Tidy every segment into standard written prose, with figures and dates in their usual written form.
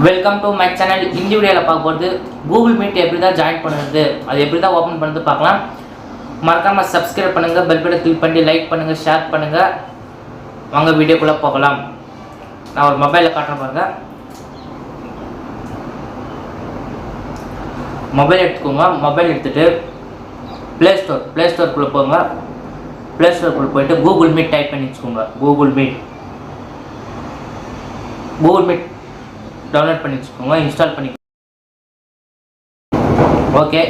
Welcome to my channel. இந்த வீடியோவில் பார்க்க போகிறது கூகுள் மீட் எப்படி தான் ஜாயின் பண்ணுறது, அது எப்படி தான் ஓப்பன் பண்ணுறது பார்க்கலாம். மறக்காமல் சப்ஸ்கிரைப் பண்ணுங்கள், பெல் பட்டனை கிளிக் பண்ணி லைக் பண்ணுங்கள், ஷேர் பண்ணுங்கள். வாங்க வீடியோக்குள்ளே போகலாம். நான் ஒரு மொபைலில் காட்டுறேன் பாருங்கள். மொபைல் எடுத்துக்கோங்க. மொபைல் எடுத்துகிட்டு ப்ளே ஸ்டோருக்குள்ளே போங்க. ப்ளே ஸ்டோருக்குள்ளே போயிட்டு கூகுள் மீட் டைப் பண்ணி வச்சுக்கோங்க. கூகுள் மீட் டவுன்லோட் பண்ணி வச்சுக்கோங்க. இன்ஸ்டால் பண்ணி ஓகே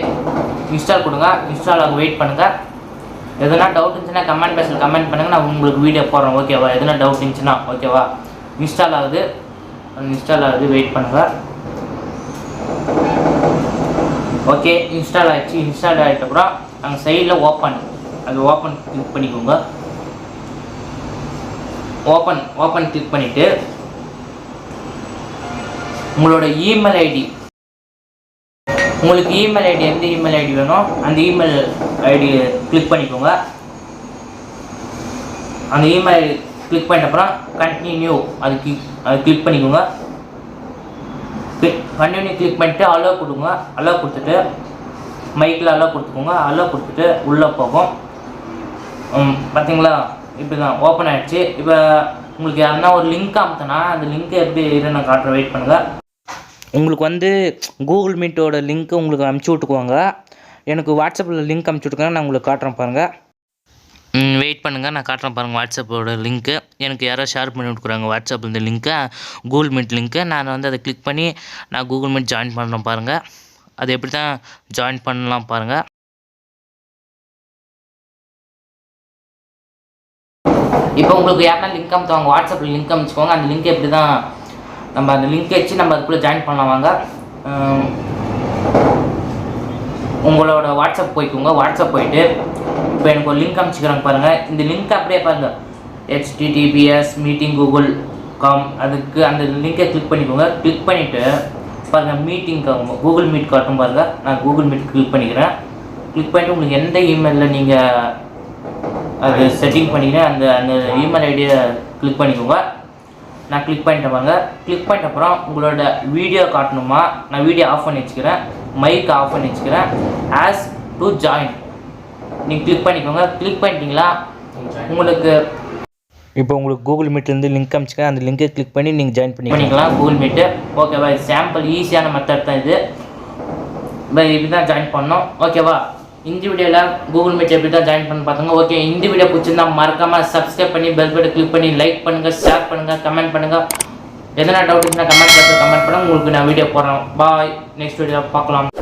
இன்ஸ்டால் கொடுங்க. இன்ஸ்டால் ஆக வெயிட் பண்ணுங்கள். எதுனா டவுட் இருந்துச்சுன்னா கமெண்ட் பாக்ஸில் கமெண்ட் பண்ணுங்கள், நான் உங்களுக்கு வீடியோ போடுறேன். ஓகேவா? எதுனா டவுட் இருந்துச்சுன்னா ஓகேவா? இன்ஸ்டால் ஆகுது, வெயிட் பண்ணுங்கள். ஓகே இன்ஸ்டால் ஆகிடுச்சு. இன்ஸ்டால் ஆகிட்டப்புறம் அங்கே சைடில் ஓப்பன் கிளிக் பண்ணிக்கோங்க. ஓப்பன் கிளிக் பண்ணிவிட்டு உங்களோட இமெயில் ஐடி, உங்களுக்கு இமெயில் ஐடி எந்த இமெயில் ஐடி வேணும் அந்த இமெயில் ஐடி கிளிக் பண்ணிக்கோங்க. அந்த இமெயில் கிளிக் பண்ணிட்ட அப்புறம் கண்டினியூ அது கிளிக் பண்ணிக்கோங்க. கண்டினியூ கிளிக் பண்ணிட்டு அலோவ் கொடுங்க. அலோவ் கொடுத்துட்டு மைக்கில் அலோவ் கொடுத்துக்கோங்க. அலோவ் கொடுத்துட்டு உள்ளே போகும். பார்த்தீங்களா? இப்படி தான் ஓப்பன் ஆகிடுச்சு. இப்போ உங்களுக்கு யாருன்னா ஒரு லிங்க் அமுத்தினா அந்த லிங்க்கு எப்படி நான் காட்டுறேன், வெயிட் பண்ணுங்கள். உங்களுக்கு கூகுள் மீட்டோட லிங்க்கு உங்களுக்கு அமுச்சு விட்டுக்குவாங்க. எனக்கு வாட்ஸ்அப்பில் லிங்க் அமுச்சு விட்டுருக்காங்க, நான் உங்களுக்கு காட்டுறேன் பாருங்கள். வெயிட் பண்ணுங்கள், நான் காட்டுறேன் பாருங்கள். வாட்ஸ்அப்போட லிங்க்கு எனக்கு யாரோ ஷேர் பண்ணி விட்டுக்குறாங்க. வாட்ஸ்அப்பில் இந்த லிங்க்கு கூகுள் மீட் லிங்க்கு நான் அதை கிளிக் பண்ணி நான் கூகுள் மீட் ஜாயின் பண்ணுறேன் பாருங்கள். அது எப்படி தான் ஜாயின் பண்ணலாம் பாருங்கள். இப்போ உங்களுக்கு யாருன்னா லிங்க் அமுத்துவாங்க, வாட்ஸ்அப்பில் லிங்க் அமுச்சுக்கோங்க. அந்த லிங்க் எப்படி தான் நம்ம அந்த லிங்க் வச்சு நம்ம அதுக்குள்ளே ஜாயின் பண்ணலாம். வாங்க உங்களோட வாட்ஸ்அப் போய்க்கோங்க. வாட்ஸ்அப் போயிட்டு இப்போ எனக்கு ஒரு லிங்க் அமுச்சுக்கிறாங்க பாருங்கள். இந்த லிங்க் அப்படியே பாருங்கள், https meeting.google.com அதுக்கு அந்த லிங்கை கிளிக் பண்ணிக்கோங்க. கிளிக் பண்ணிவிட்டு பாருங்கள் மீட்டிங் கூகுள் மீட் காட்டும் பாருங்கள். நான் கூகுள் மீட் கிளிக் பண்ணிக்கிறேன். கிளிக் பண்ணிவிட்டு உங்களுக்கு எந்த இமெயிலில் நீங்கள் அது செட்டிங் பண்ணிக்கிறேன் அந்த இமெயில் ஐடியை கிளிக் பண்ணிக்கோங்க. நான் கிளிக் பண்ணிட்டேன் பாருங்க. கிளிக் பண்ணிட்ட அப்புறம் உங்களோட வீடியோ காட்டணுமா, நான் வீடியோ ஆஃப் பண்ணி வச்சுக்கிறேன், மைக் ஆஃப் பண்ணி வச்சுக்கிறேன். ஆஸ் டு ஜாயின் நீங்கள் கிளிக் பண்ணிக்கோங்க. கிளிக் பண்ணிட்டீங்களா? உங்களுக்கு கூகுள் மீட்லேருந்து லிங்க் அனுப்பிச்சிக்கிறேன். அந்த லிங்கை கிளிக் பண்ணி நீங்கள் ஜாயின் பண்ணிக்கலாம் கூகுள் மீட்டு. ஓகேவா? இது சாம்பிள் ஈஸியான மெத்தட் தான் இது. இப்படி தான் ஜாயின் பண்ணோம். ஓகேவா? இந்த வீடியோவில் கூகுள் மீட் எப்படி தான் ஜாயின் பண்ணி பார்த்துங்க. ஓகே, இந்த வீடியோ பிடிச்சிருந்தா மறக்காமல் சப்ஸ்கிரைப் பண்ணி பெல் பட்டன் கிளிக் பண்ணி லைக் பண்ணுங்கள், ஷேர் பண்ணுங்கள், கமெண்ட் பண்ணுங்கள். எதனா டவுட் இருந்தால் கமெண்ட் பாக்ஸில் கமெண்ட் பண்ணுங்கள். உங்களுக்கு நான் வீடியோ போடுறேன். பாய். நெக்ஸ்ட் வீடியோ பார்க்கலாம்.